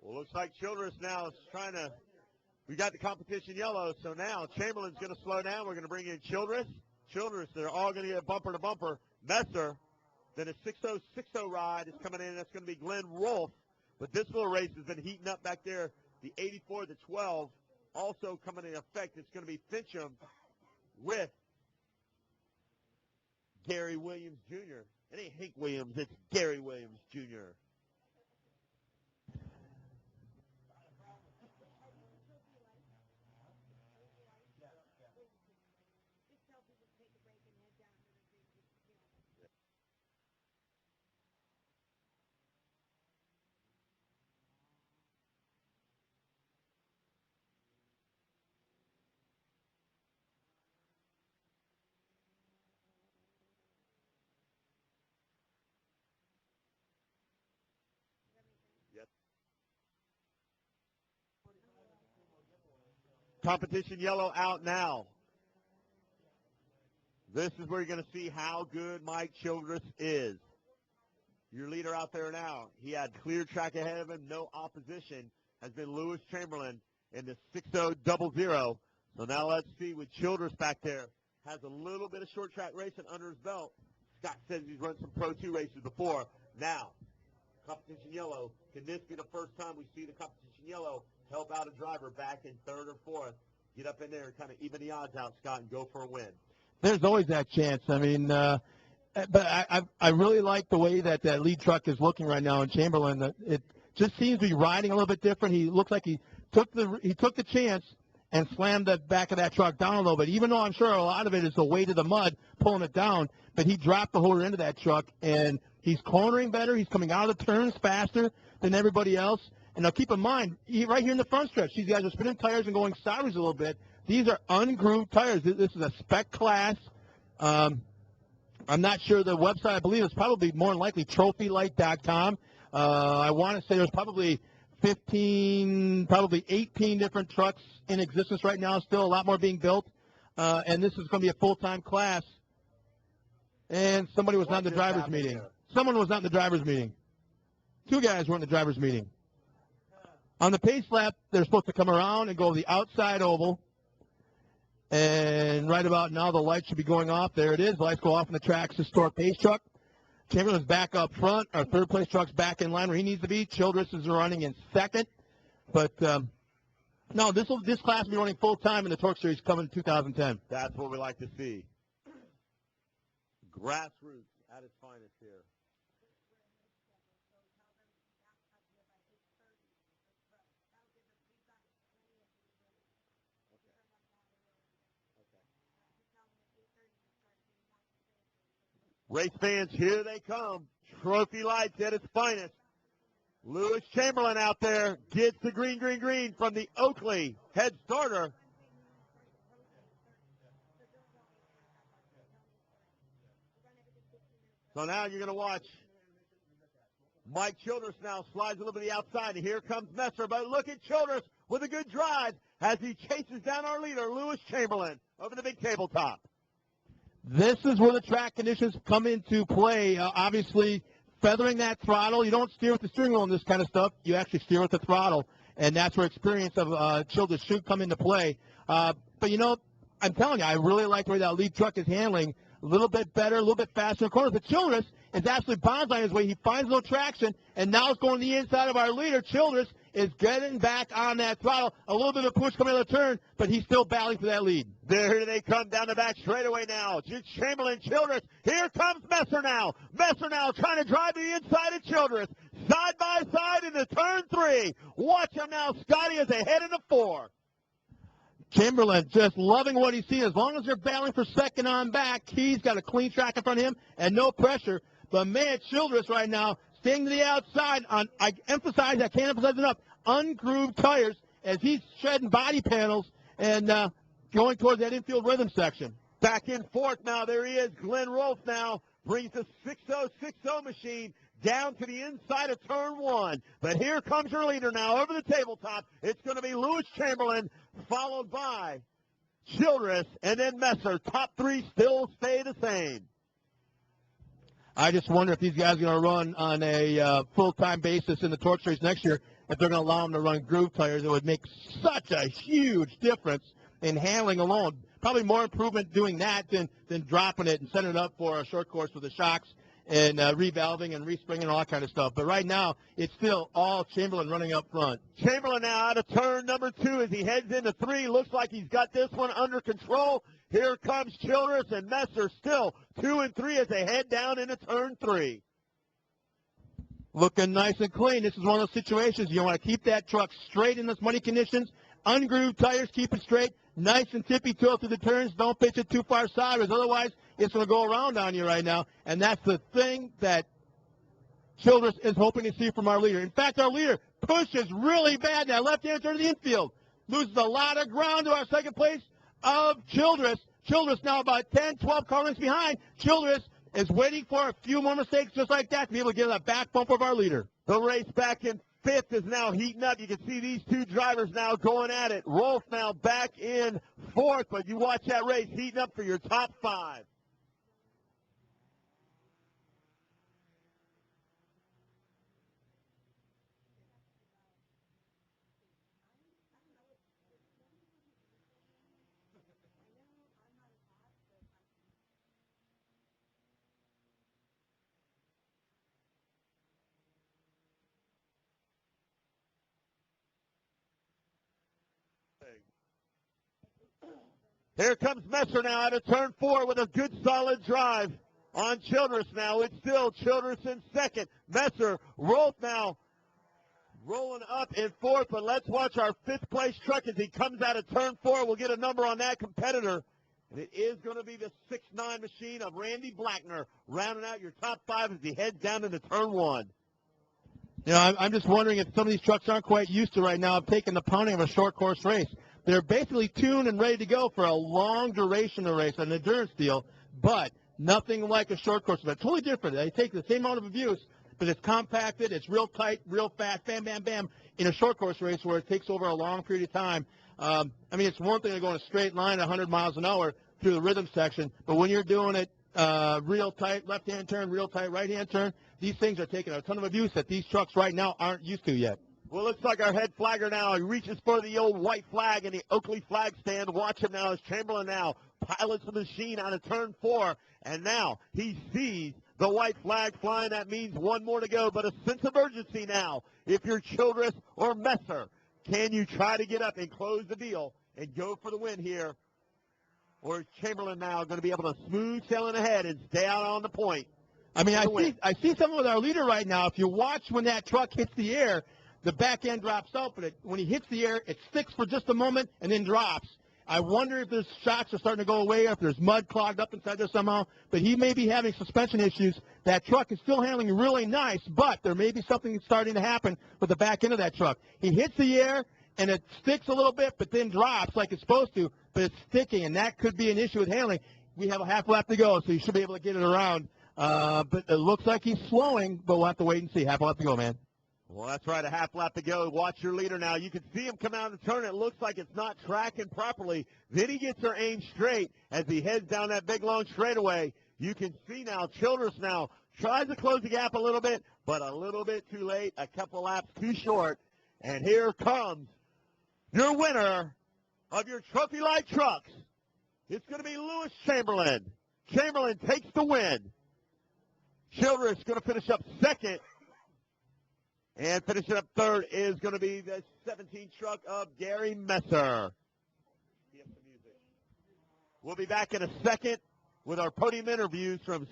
Well, looks like Childress now is trying to, we got the competition yellow, so now Chamberlain's going to slow down. We're going to bring in Childress. Childress, they're all going to get bumper to bumper. Messer, then a 6.060 ride is coming in. That's going to be Glenn Rolfe. But this little race has been heating up back there. The 84, the 12, also coming in effect. It's going to be Fincham with Gary Williams Jr. It ain't Hank Williams, it's Gary Williams Jr. Competition yellow out now. This is where you're going to see how good Mike Childress is. Your leader out there now, he had clear track ahead of him, no opposition, has been Lewis Chamberlain in the 6.000. So now let's see with Childress back there, has a little bit of short track racing under his belt. Scott says he's run some Pro 2 races before. Now, competition yellow, can this be the first time we see the competition yellow help out a driver back in third or fourth? Get up in there and kind of even the odds out, Scott, and go for a win. There's always that chance. I mean, but I really like the way that lead truck is looking right now in Chamberlain. It just seems to be riding a little bit different. He looks like he took the chance and slammed the back of that truck down a little bit, even though I'm sure a lot of it is the weight of the mud pulling it down. But he dropped the whole end of that truck, and he's cornering better. He's coming out of the turns faster than everybody else. And now keep in mind, right here in the front stretch, these guys are spinning tires and going sideways a little bit. These are ungrooved tires. This is a spec class. I'm not sure the website. I believe it's probably more than likely TrophyLite.com. I want to say there's probably 15, probably 18 different trucks in existence right now. Still a lot more being built. And this is going to be a full-time class. And somebody was not in the driver's meeting. Someone was not in the driver's meeting. Two guys were in the driver's meeting. On the pace lap, they're supposed to come around and go the outside oval. And right about now, the lights should be going off. There it is. The lights go off in the Traxxas TORC pace truck. Chamberlain's back up front. Our third-place truck's back in line where he needs to be. Childress is running in second. But, no, this class will be running full-time in the TORC Series coming in 2010. That's what we like to see. Grassroots at its finest here. Race fans, here they come. Trophy Lights at its finest. Lewis Chamberlain out there gets the green from the Oakley head starter. So now you're going to watch Mike Childress now slides a little bit to the outside, and here comes Messer. But look at Childress with a good drive as he chases down our leader, Lewis Chamberlain, over the big tabletop. This is where the track conditions come into play. Obviously, feathering that throttle. You don't steer with the steering wheel on this kind of stuff. You actually steer with the throttle, and that's where experience of Childress should come into play. But, you know, I'm telling you, I really like the way that lead truck is handling. A little bit better, a little bit faster in the corners. But Childress is absolutely bonds on his way. He finds a little traction, and now it's going to the inside of our leader. Childress is getting back on that throttle. A little bit of a push coming out of the turn, but he's still battling for that lead. There they come down the back straightaway now. Chamberlain, Childress. Here comes Messer now. Messer now trying to drive to the inside of Childress. Side by side into turn 3. Watch him now. Scotty is ahead in the 4. Chamberlain just loving what he's seeing. As long as they're battling for second on back, he's got a clean track in front of him and no pressure. But, man, Childress right now staying to the outside on, I can't emphasize enough, ungrooved tires as he's shedding body panels and going towards that infield rhythm section. Back in fourth now. There he is. Glenn Rolfe now brings the 6.060 machine down to the inside of turn 1. But here comes your leader now over the tabletop. It's going to be Lewis Chamberlain, followed by Childress, and then Messer. Top 3 still stay the same. I just wonder if these guys are going to run on a full-time basis in the TORC Series next year. if they're going to allow him to run groove tires. It would make such a huge difference in handling alone. Probably more improvement doing that than dropping it and setting it up for a short course with the shocks and revalving and respringing and all that kind of stuff. But right now, it's still all Chamberlain running up front. Chamberlain now out of turn number 2 as he heads into 3. Looks like he's got this one under control. Here comes Childress and Messer still 2 and 3 as they head down into turn 3. Looking nice and clean. This is one of those situations you want to keep that truck straight in this muddy conditions. Ungrooved tires, keep it straight. Nice and tippy toe through the turns. Don't pitch it too far sideways. Otherwise, it's going to go around on you right now. And that's the thing that Childress is hoping to see from our leader. In fact, our leader pushes really bad now. Left-hand turn to the infield. Loses a lot of ground to our second place of Childress. Childress now about 10, 12 car lengths behind. Childress is waiting for a few more mistakes just like that to be able to get that back bump of our leader. The race back in 5th is now heating up. You can see these two drivers now going at it. Rolf now back in 4th, but you watch that race heating up for your top 5. Here comes Messer now out of turn 4 with a good solid drive on Childress now. It's still Childress in 2nd. Messer, Rolf now rolling up in 4th, but let's watch our 5th place truck as he comes out of turn 4. We'll get a number on that competitor. And it is going to be the 6'9 machine of Randy Blackner rounding out your top 5 as he heads down into turn 1. You know, I'm just wondering if some of these trucks aren't quite used to right now of taking the pounding of a short course race. They're basically tuned and ready to go for a long duration of race, an endurance deal, but nothing like a short course event. Totally different. They take the same amount of abuse, but it's compacted, it's real tight, real fast, bam, bam, bam, in a short course race where it takes over a long period of time. I mean, it's one thing to go in a straight line 100 miles an hour through the rhythm section, but when you're doing it real tight, left-hand turn, real tight, right-hand turn, these things are taking a ton of abuse that these trucks right now aren't used to yet. Well, looks like our head flagger now. He reaches for the old white flag in the Oakley flag stand. Watch him now as Chamberlain now pilots the machine out of turn 4. And now he sees the white flag flying. That means one more to go. But a sense of urgency now. If you're Childress or Messer, can you try to get up and close the deal and go for the win here? Or is Chamberlain now going to be able to smooth sailing ahead and stay out on the point? I mean, I see something with our leader right now. If you watch when that truck hits the air, the back end drops out, but when he hits the air, it sticks for just a moment and then drops. I wonder if those shocks are starting to go away, or if there's mud clogged up inside there somehow. But he may be having suspension issues. That truck is still handling really nice, but there may be something starting to happen with the back end of that truck. He hits the air, and it sticks a little bit, but then drops like it's supposed to, but it's sticking, and that could be an issue with handling. We have a half lap to go, so you should be able to get it around. But it looks like he's slowing, but we'll have to wait and see. Half lap to go, man. Well, that's right, a half lap to go. Watch your leader now. You can see him come out of the turn. It looks like it's not tracking properly. Then he gets her aim straight as he heads down that big, long straightaway. You can see now Childress now tries to close the gap a little bit, but a little bit too late, a couple laps too short. And here comes your winner of your TrophyLite trucks. It's going to be Lewis Chamberlain. Chamberlain takes the win. Childress going to finish up 2nd. And finishing up 3rd is going to be the 17 truck of Gary Messer. We'll be back in a second with our podium interviews from